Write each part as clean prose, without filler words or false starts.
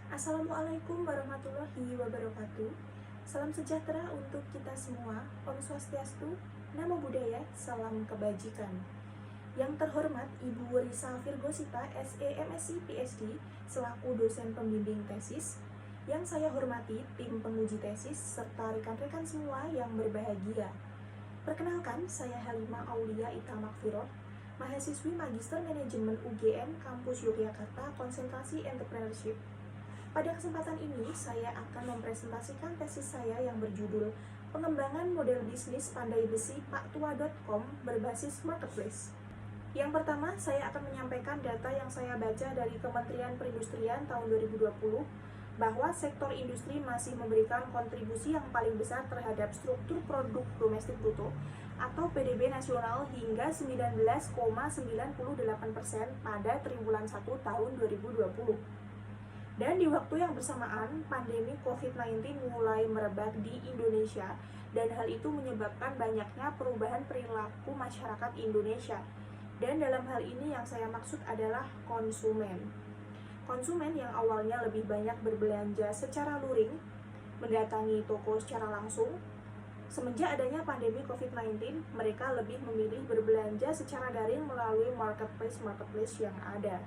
Assalamualaikum warahmatullahi wabarakatuh. Salam sejahtera untuk kita semua. Om Swastiastu, Namo Buddhaya, salam kebajikan. Yang terhormat Ibu Risa Virgosita, SE MSc PhD, selaku dosen pembimbing tesis. Yang saya hormati tim penguji tesis serta rekan-rekan semua yang berbahagia. Perkenalkan, saya Halimah Aulia Ita Makfiroh, mahasiswi Magister Manajemen UGM Kampus Yogyakarta, konsentrasi Entrepreneurship. Pada kesempatan ini, saya akan mempresentasikan tesis saya yang berjudul Pengembangan Model Bisnis Pandai Besi Paktua.com berbasis Marketplace. Yang pertama, saya akan menyampaikan data yang saya baca dari Kementerian Perindustrian tahun 2020, bahwa sektor industri masih memberikan kontribusi yang paling besar terhadap struktur produk domestik bruto atau PDB nasional hingga 19,98% pada triwulan 1 tahun 2020. Dan di waktu yang bersamaan, pandemi COVID-19 mulai merebak di Indonesia, dan hal itu menyebabkan banyaknya perubahan perilaku masyarakat Indonesia. Dan dalam hal ini yang saya maksud adalah konsumen. Konsumen yang awalnya lebih banyak berbelanja secara luring, mendatangi toko secara langsung. Semenjak adanya pandemi COVID-19, mereka lebih memilih berbelanja secara daring melalui marketplace yang ada.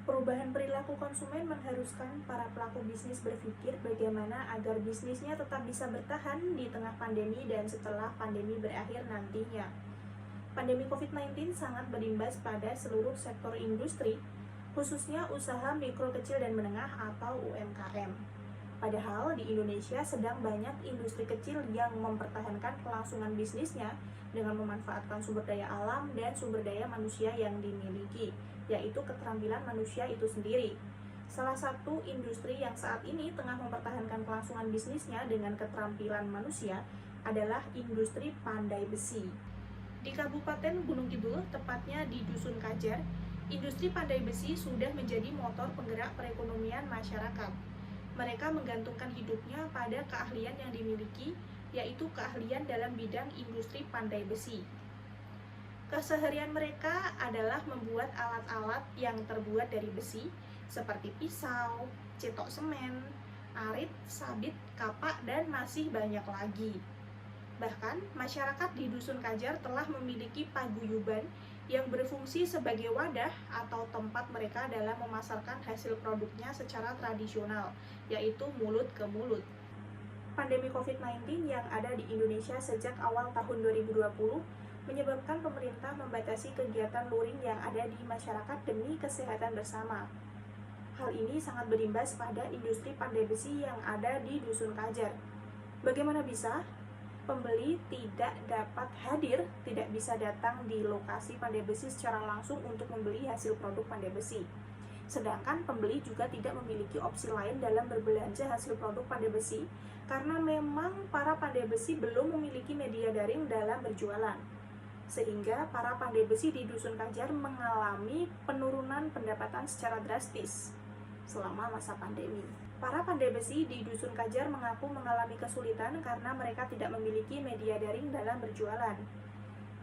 Perubahan perilaku konsumen mengharuskan para pelaku bisnis berpikir bagaimana agar bisnisnya tetap bisa bertahan di tengah pandemi dan setelah pandemi berakhir nantinya. Pandemi COVID-19 sangat berimbas pada seluruh sektor industri, khususnya usaha mikro, kecil, dan menengah atau UMKM. Padahal di Indonesia sedang banyak industri kecil yang mempertahankan kelangsungan bisnisnya dengan memanfaatkan sumber daya alam dan sumber daya manusia yang dimiliki, yaitu keterampilan manusia itu sendiri. Salah satu industri yang saat ini tengah mempertahankan kelangsungan bisnisnya dengan keterampilan manusia adalah industri pandai besi. Di Kabupaten Gunung Kidul, tepatnya di Dusun Kajar, industri pandai besi sudah menjadi motor penggerak perekonomian masyarakat. Mereka menggantungkan hidupnya pada keahlian yang dimiliki, yaitu keahlian dalam bidang industri pandai besi. Keseharian mereka adalah membuat alat-alat yang terbuat dari besi, seperti pisau, cetok semen, arit, sabit, kapak, dan masih banyak lagi. Bahkan, masyarakat di Dusun Kajar telah memiliki paguyuban yang berfungsi sebagai wadah atau tempat mereka dalam memasarkan hasil produknya secara tradisional, yaitu mulut ke mulut. Pandemi COVID-19 yang ada di Indonesia sejak awal tahun 2020 menyebabkan pemerintah membatasi kegiatan luring yang ada di masyarakat demi kesehatan bersama. Hal ini sangat berimbas pada industri pandai besi yang ada di Dusun Kajar. Bagaimana bisa? Pembeli tidak dapat hadir, tidak bisa datang di lokasi pandai besi secara langsung untuk membeli hasil produk pandai besi. Sedangkan pembeli juga tidak memiliki opsi lain dalam berbelanja hasil produk pandai besi karena memang para pandai besi belum memiliki media daring dalam berjualan. Sehingga para pandai besi di Dusun Kajar mengalami penurunan pendapatan secara drastis selama masa pandemi. Para pandai besi di Dusun Kajar mengaku mengalami kesulitan karena mereka tidak memiliki media daring dalam berjualan.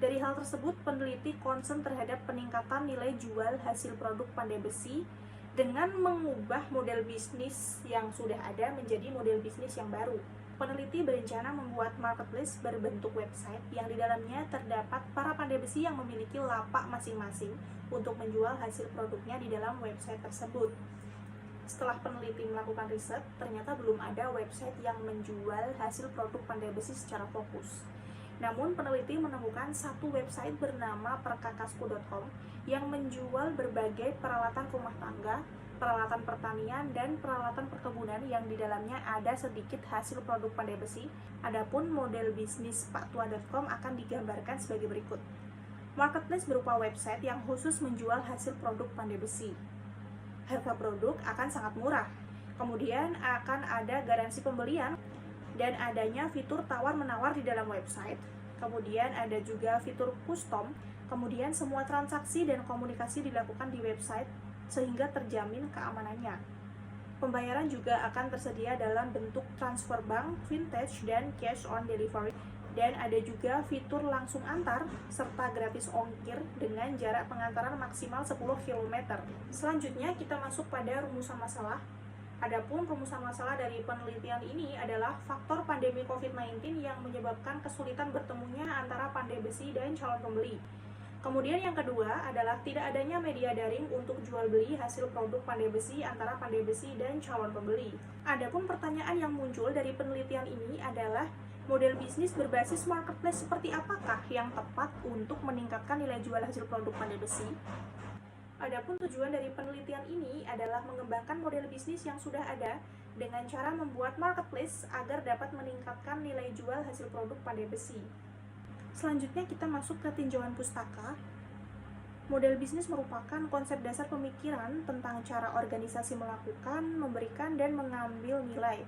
Dari hal tersebut, peneliti concern terhadap peningkatan nilai jual hasil produk pandai besi dengan mengubah model bisnis yang sudah ada menjadi model bisnis yang baru. Peneliti berencana membuat marketplace berbentuk website yang di dalamnya terdapat para pandai besi yang memiliki lapak masing-masing untuk menjual hasil produknya di dalam website tersebut. Setelah peneliti melakukan riset, ternyata belum ada website yang menjual hasil produk pandai besi secara fokus. Namun, peneliti menemukan satu website bernama perkakasku.com yang menjual berbagai peralatan rumah tangga, peralatan pertanian, dan peralatan perkebunan yang di dalamnya ada sedikit hasil produk pandai besi. Adapun model bisnis paktua.com akan digambarkan sebagai berikut. Marketplace berupa website yang khusus menjual hasil produk pandai besi. Harga produk akan sangat murah, kemudian akan ada garansi pembelian, dan adanya fitur tawar-menawar di dalam website. Kemudian ada juga fitur custom, kemudian semua transaksi dan komunikasi dilakukan di website sehingga terjamin keamanannya. Pembayaran juga akan tersedia dalam bentuk transfer bank, vintage, dan cash on delivery. Dan ada juga fitur langsung antar serta gratis ongkir dengan jarak pengantaran maksimal 10 km. Selanjutnya kita masuk pada rumusan masalah. Adapun rumusan masalah dari penelitian ini adalah faktor pandemi COVID-19 yang menyebabkan kesulitan bertemunya antara pandai besi dan calon pembeli. Kemudian yang kedua adalah tidak adanya media daring untuk jual beli hasil produk pandai besi antara pandai besi dan calon pembeli. Adapun pertanyaan yang muncul dari penelitian ini adalah model bisnis berbasis marketplace seperti apakah yang tepat untuk meningkatkan nilai jual hasil produk pandai besi? Adapun tujuan dari penelitian ini adalah mengembangkan model bisnis yang sudah ada dengan cara membuat marketplace agar dapat meningkatkan nilai jual hasil produk pandai besi. Selanjutnya kita masuk ke tinjauan pustaka. Model bisnis merupakan konsep dasar pemikiran tentang cara organisasi melakukan, memberikan, dan mengambil nilai.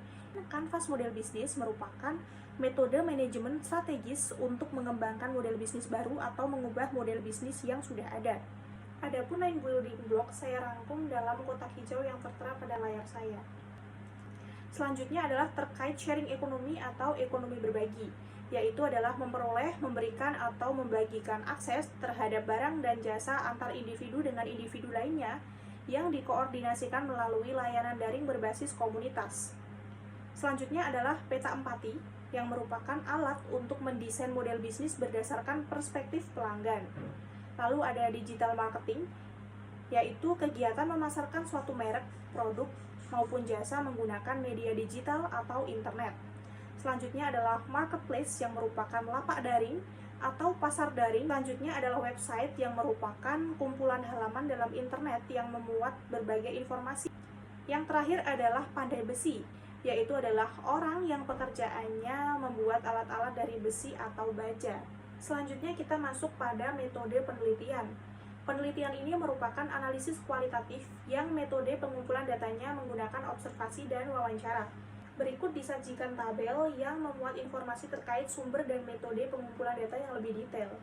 Kanvas model bisnis merupakan metode manajemen strategis untuk mengembangkan model bisnis baru atau mengubah model bisnis yang sudah ada. Adapun 9 building block saya rangkum dalam kotak hijau yang tertera pada layar saya. Selanjutnya adalah terkait sharing ekonomi atau ekonomi berbagi, yaitu adalah memperoleh, memberikan, atau membagikan akses terhadap barang dan jasa antar individu dengan individu lainnya yang dikoordinasikan melalui layanan daring berbasis komunitas. Selanjutnya adalah peta empati, yang merupakan alat untuk mendesain model bisnis berdasarkan perspektif pelanggan. Lalu ada digital marketing, yaitu kegiatan memasarkan suatu merek, produk, maupun jasa menggunakan media digital atau internet. Selanjutnya adalah marketplace yang merupakan lapak daring atau pasar daring. Selanjutnya adalah website yang merupakan kumpulan halaman dalam internet yang memuat berbagai informasi. Yang terakhir adalah pandai besi, yaitu adalah orang yang pekerjaannya membuat alat-alat dari besi atau baja. Selanjutnya kita masuk pada metode penelitian. Penelitian ini merupakan analisis kualitatif yang metode pengumpulan datanya menggunakan observasi dan wawancara. Berikut disajikan tabel yang memuat informasi terkait sumber dan metode pengumpulan data yang lebih detail.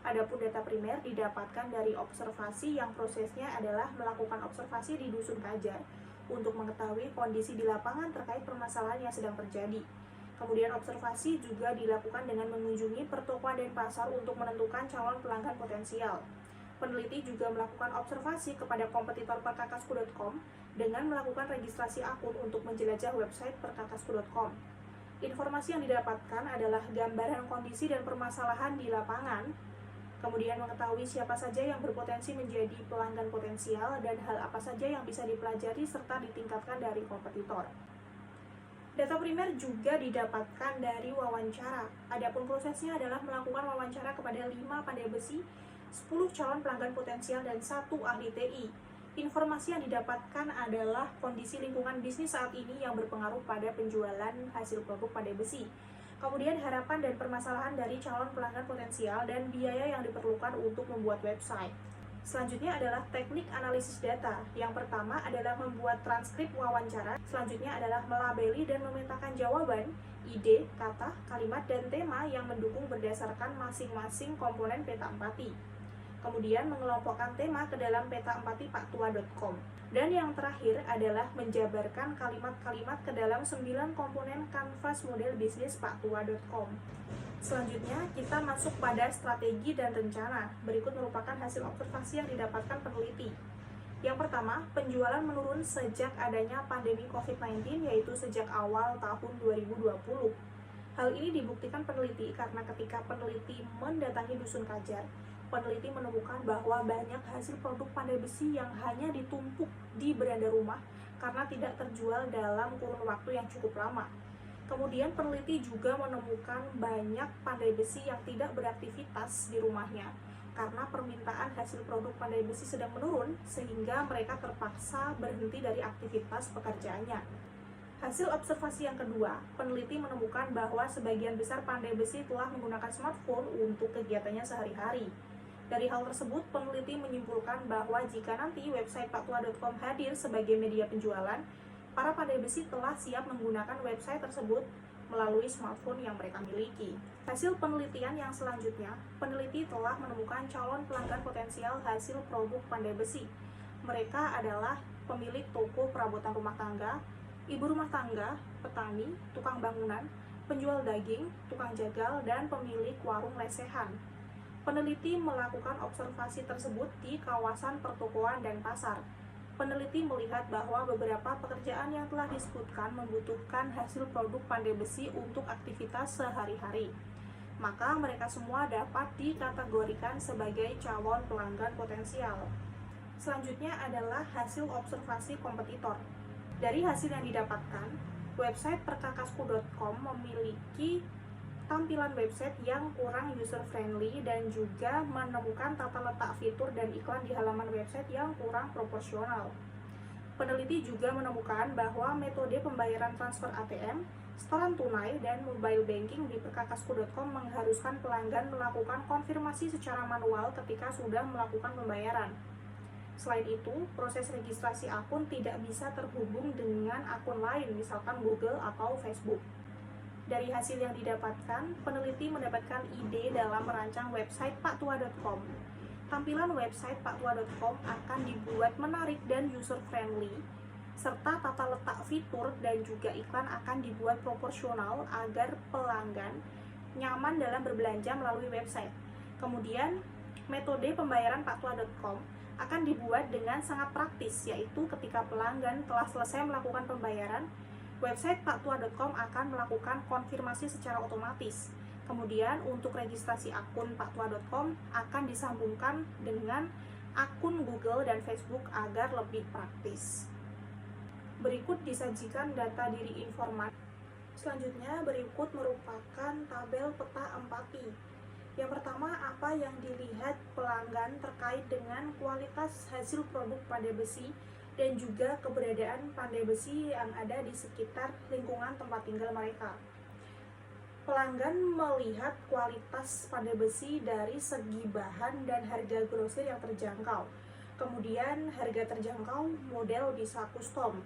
Adapun data primer didapatkan dari observasi yang prosesnya adalah melakukan observasi di dusun Kajar untuk mengetahui kondisi di lapangan terkait permasalahan yang sedang terjadi. Kemudian observasi juga dilakukan dengan mengunjungi pertokoan dan pasar untuk menentukan calon pelanggan potensial. Peneliti juga melakukan observasi kepada kompetitor perkakasku.com dengan melakukan registrasi akun untuk menjelajah website perkakasku.com. Informasi yang didapatkan adalah gambaran kondisi dan permasalahan di lapangan, kemudian mengetahui siapa saja yang berpotensi menjadi pelanggan potensial dan hal apa saja yang bisa dipelajari serta ditingkatkan dari kompetitor. Data primer juga didapatkan dari wawancara. Adapun prosesnya adalah melakukan wawancara kepada 5 pandai besi, 10 calon pelanggan potensial, dan 1 ahli TI. Informasi yang didapatkan adalah kondisi lingkungan bisnis saat ini yang berpengaruh pada penjualan hasil produk pandai besi. Kemudian harapan dan permasalahan dari calon pelanggan potensial dan biaya yang diperlukan untuk membuat website. Selanjutnya adalah teknik analisis data. Yang pertama adalah membuat transkrip wawancara. Selanjutnya adalah melabeli dan memetakan jawaban, ide, kata, kalimat, dan tema yang mendukung berdasarkan masing-masing komponen peta empati. Kemudian mengelompokkan tema ke dalam peta empati paktua.com. Dan yang terakhir adalah menjabarkan kalimat-kalimat ke dalam 9 komponen kanvas model bisnis paktua.com. Selanjutnya, kita masuk pada strategi dan rencana. Berikut merupakan hasil observasi yang didapatkan peneliti. Yang pertama, penjualan menurun sejak adanya pandemi COVID-19, yaitu sejak awal tahun 2020. Hal ini dibuktikan peneliti karena ketika peneliti mendatangi dusun Kajar, peneliti menemukan bahwa banyak hasil produk pandai besi yang hanya ditumpuk di beranda rumah karena tidak terjual dalam kurun waktu yang cukup lama. Kemudian peneliti juga menemukan banyak pandai besi yang tidak beraktivitas di rumahnya karena permintaan hasil produk pandai besi sedang menurun sehingga mereka terpaksa berhenti dari aktivitas pekerjaannya. Hasil observasi yang kedua, peneliti menemukan bahwa sebagian besar pandai besi telah menggunakan smartphone untuk kegiatannya sehari-hari. Dari hal tersebut, peneliti menyimpulkan bahwa jika nanti website paktua.com hadir sebagai media penjualan, para pandai besi telah siap menggunakan website tersebut melalui smartphone yang mereka miliki. Hasil penelitian yang selanjutnya, peneliti telah menemukan calon pelanggan potensial hasil produk pandai besi. Mereka adalah pemilik toko perabotan rumah tangga, ibu rumah tangga, petani, tukang bangunan, penjual daging, tukang jagal, dan pemilik warung lesehan. Peneliti melakukan observasi tersebut di kawasan pertokoan dan pasar. peneliti melihat bahwa beberapa pekerjaan yang telah disebutkan membutuhkan hasil produk pandai besi untuk aktivitas sehari-hari. Maka mereka semua dapat dikategorikan sebagai calon pelanggan potensial. Selanjutnya adalah hasil observasi kompetitor. Dari hasil yang didapatkan, website perkakasku.com memiliki tampilan website yang kurang user-friendly dan juga menemukan tata letak fitur dan iklan di halaman website yang kurang proporsional. Peneliti juga menemukan bahwa metode pembayaran transfer ATM, setoran tunai, dan mobile banking di perkakasku.com mengharuskan pelanggan melakukan konfirmasi secara manual ketika sudah melakukan pembayaran. Selain itu, proses registrasi akun tidak bisa terhubung dengan akun lain, misalkan Google atau Facebook. Dari hasil yang didapatkan, peneliti mendapatkan ide dalam merancang website paktua.com. Tampilan website paktua.com akan dibuat menarik dan user-friendly, serta tata letak fitur dan juga iklan akan dibuat proporsional agar pelanggan nyaman dalam berbelanja melalui website. Kemudian, metode pembayaran paktua.com akan dibuat dengan sangat praktis, yaitu ketika pelanggan telah selesai melakukan pembayaran, website paktua.com akan melakukan konfirmasi secara otomatis. Kemudian untuk registrasi akun paktua.com akan disambungkan dengan akun Google dan Facebook agar lebih praktis. Berikut disajikan data diri informan. Selanjutnya berikut merupakan tabel peta empati. Yang pertama, apa yang dilihat pelanggan terkait dengan kualitas hasil produk pandai besi dan juga keberadaan pandai besi yang ada di sekitar lingkungan tempat tinggal mereka. Pelanggan melihat kualitas pandai besi dari segi bahan dan harga grosir yang terjangkau. Kemudian harga terjangkau, model bisa custom.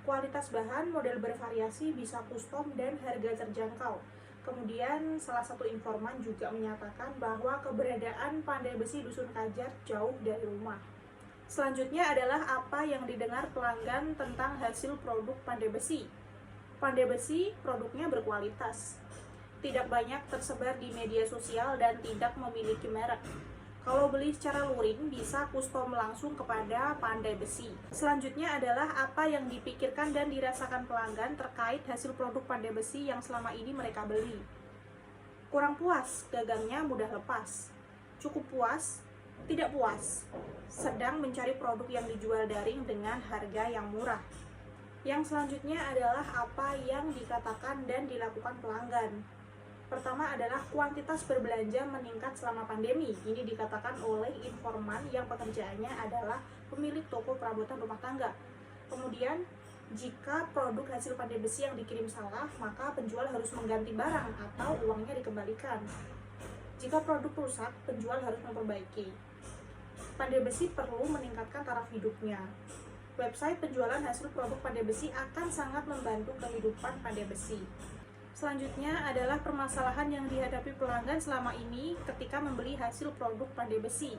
Kualitas bahan, model bervariasi, bisa custom dan harga terjangkau. Kemudian salah satu informan juga menyatakan bahwa keberadaan pandai besi Dusun Kajar jauh dari rumah. Selanjutnya adalah apa yang didengar pelanggan tentang hasil produk pandai besi. Pandai besi produknya berkualitas, tidak banyak tersebar di media sosial dan tidak memiliki merek. Kalau beli secara luring bisa custom langsung kepada pandai besi. Selanjutnya adalah apa yang dipikirkan dan dirasakan pelanggan terkait hasil produk pandai besi yang selama ini mereka beli. Kurang puas, gagangnya mudah lepas. Cukup puas, tidak puas. Sedang mencari produk yang dijual daring dengan harga yang murah. Yang selanjutnya adalah apa yang dikatakan dan dilakukan pelanggan. Pertama adalah kuantitas berbelanja meningkat selama pandemi. Ini dikatakan oleh informan yang pekerjaannya adalah pemilik toko perabotan rumah tangga. Kemudian, jika produk hasil pandai besi yang dikirim salah, maka penjual harus mengganti barang atau uangnya dikembalikan. Jika produk rusak, penjual harus memperbaiki. Pandai besi perlu meningkatkan taraf hidupnya. Website penjualan hasil produk pandai besi akan sangat membantu kehidupan pandai besi. Selanjutnya adalah permasalahan yang dihadapi pelanggan selama ini ketika membeli hasil produk pandai besi.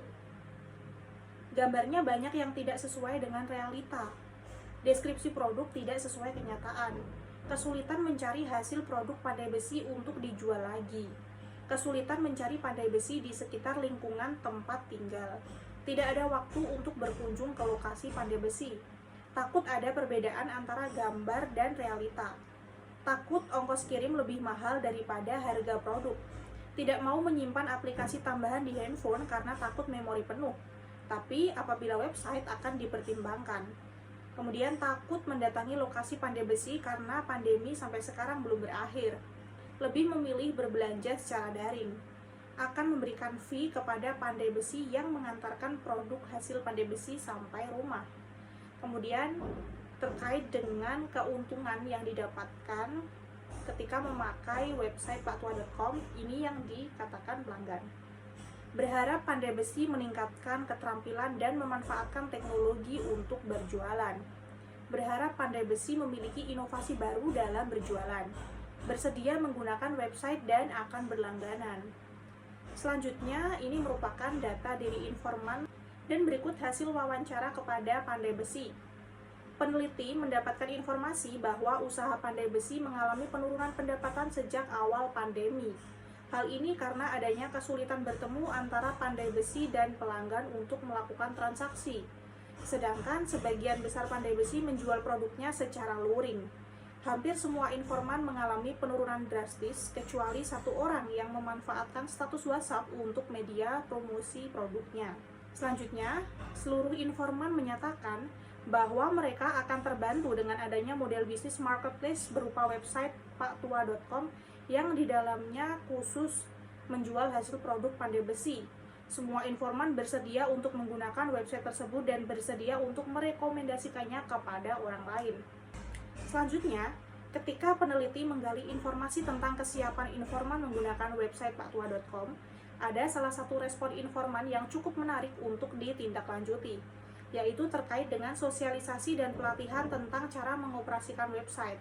Gambarnya banyak yang tidak sesuai dengan realita. Deskripsi produk tidak sesuai kenyataan. Kesulitan mencari hasil produk pandai besi untuk dijual lagi. Kesulitan mencari pandai besi di sekitar lingkungan tempat tinggal. Tidak ada waktu untuk berkunjung ke lokasi pandai besi. Takut ada perbedaan antara gambar dan realita. Takut ongkos kirim lebih mahal daripada harga produk. Tidak mau menyimpan aplikasi tambahan di handphone karena takut memori penuh. Tapi apabila website akan dipertimbangkan. Kemudian takut mendatangi lokasi pandai besi karena pandemi sampai sekarang belum berakhir. Lebih memilih berbelanja secara daring. Akan memberikan fee kepada pandai besi yang mengantarkan produk hasil pandai besi sampai rumah. Kemudian terkait dengan keuntungan yang didapatkan ketika memakai website paktua.com, ini yang dikatakan pelanggan. Berharap pandai besi meningkatkan keterampilan dan memanfaatkan teknologi untuk berjualan. Berharap pandai besi memiliki inovasi baru dalam berjualan. Bersedia menggunakan website dan akan berlangganan. Selanjutnya, ini merupakan data diri informan dan berikut hasil wawancara kepada pandai besi. Peneliti mendapatkan informasi bahwa usaha pandai besi mengalami penurunan pendapatan sejak awal pandemi. Hal ini karena adanya kesulitan bertemu antara pandai besi dan pelanggan untuk melakukan transaksi. Sedangkan sebagian besar pandai besi menjual produknya secara luring. Hampir semua informan mengalami penurunan drastis, kecuali satu orang yang memanfaatkan status WhatsApp untuk media promosi produknya. Selanjutnya, seluruh informan menyatakan bahwa mereka akan terbantu dengan adanya model bisnis marketplace berupa website paktua.com yang di dalamnya khusus menjual hasil produk pandai besi. Semua informan bersedia untuk menggunakan website tersebut dan bersedia untuk merekomendasikannya kepada orang lain. Selanjutnya, ketika peneliti menggali informasi tentang kesiapan informan menggunakan website paktua.com, ada salah satu respon informan yang cukup menarik untuk ditindaklanjuti, yaitu terkait dengan sosialisasi dan pelatihan tentang cara mengoperasikan website,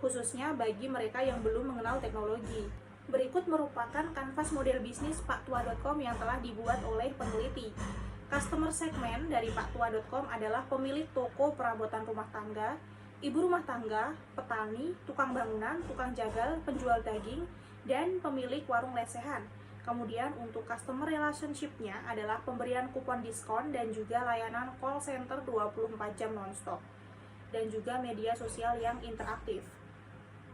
khususnya bagi mereka yang belum mengenal teknologi. Berikut merupakan kanvas model bisnis paktua.com yang telah dibuat oleh peneliti. Customer segment dari paktua.com adalah pemilik toko perabotan rumah tangga, ibu rumah tangga, petani, tukang bangunan, tukang jagal, penjual daging, dan pemilik warung lesehan. Kemudian untuk customer relationship-nya adalah pemberian kupon diskon dan juga layanan call center 24 jam nonstop. Dan juga media sosial yang interaktif.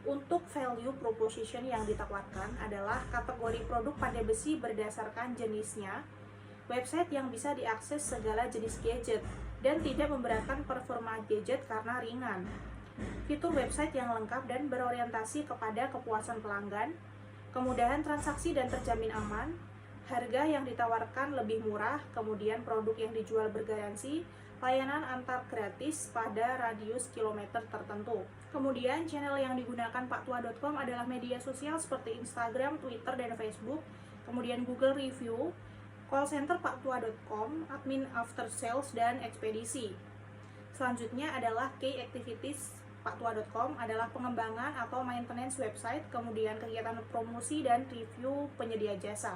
Untuk value proposition yang ditawarkan adalah kategori produk pandai besi berdasarkan jenisnya, website yang bisa diakses segala jenis gadget, dan tidak memberatkan performa gadget karena ringan. Fitur website yang lengkap dan berorientasi kepada kepuasan pelanggan, kemudahan transaksi dan terjamin aman, harga yang ditawarkan lebih murah, kemudian produk yang dijual bergaransi, layanan antar gratis pada radius kilometer tertentu. Kemudian channel yang digunakan paktua.com adalah media sosial seperti Instagram, Twitter, dan Facebook, kemudian Google Review, call center paktua.com, admin after sales, dan ekspedisi. Selanjutnya adalah key activities paktua.com adalah pengembangan atau maintenance website, kemudian kegiatan promosi dan review penyedia jasa.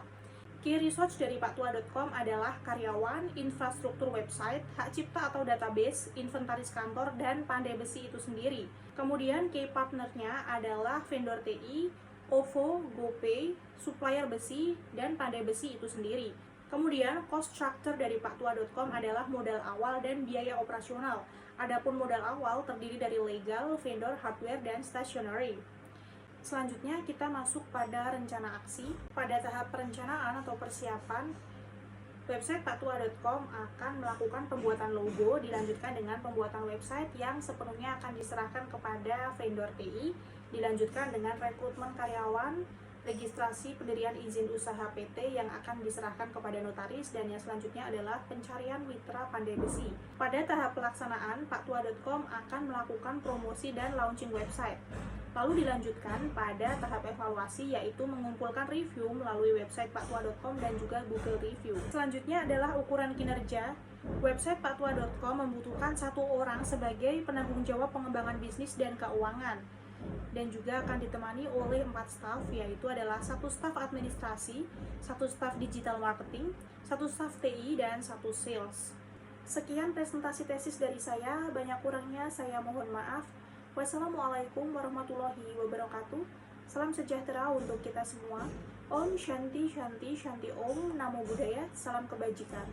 Key research dari paktua.com adalah karyawan, infrastruktur website, hak cipta atau database, inventaris kantor, dan pandai besi itu sendiri. Kemudian key partnernya adalah vendor TI, OVO, GoPay, supplier besi, dan pandai besi itu sendiri. Kemudian cost structure dari paktua.com adalah modal awal dan biaya operasional. Adapun modal awal terdiri dari legal, vendor, hardware, dan stationery. Selanjutnya kita masuk pada rencana aksi. Pada tahap perencanaan atau persiapan, website paktua.com akan melakukan pembuatan logo, dilanjutkan dengan pembuatan website yang sepenuhnya akan diserahkan kepada vendor TI, dilanjutkan dengan rekrutmen karyawan, registrasi pendirian izin usaha PT yang akan diserahkan kepada notaris, dan yang selanjutnya adalah pencarian mitra pandai besi. Pada tahap pelaksanaan, paktua.com akan melakukan promosi dan launching website. Lalu dilanjutkan pada tahap evaluasi, yaitu mengumpulkan review melalui website paktua.com dan juga Google Review. Selanjutnya adalah ukuran kinerja. Website paktua.com membutuhkan 1 orang sebagai penanggung jawab pengembangan bisnis dan keuangan, dan juga akan ditemani oleh 4 staf, yaitu adalah 1 staf administrasi, 1 staf digital marketing, 1 staf TI, dan 1 sales. Sekian presentasi tesis dari saya, banyak kurangnya saya mohon maaf. Wassalamualaikum warahmatullahi wabarakatuh. Salam sejahtera untuk kita semua. Om Shanti Shanti Shanti Om. Namo Buddhaya. Salam kebajikan.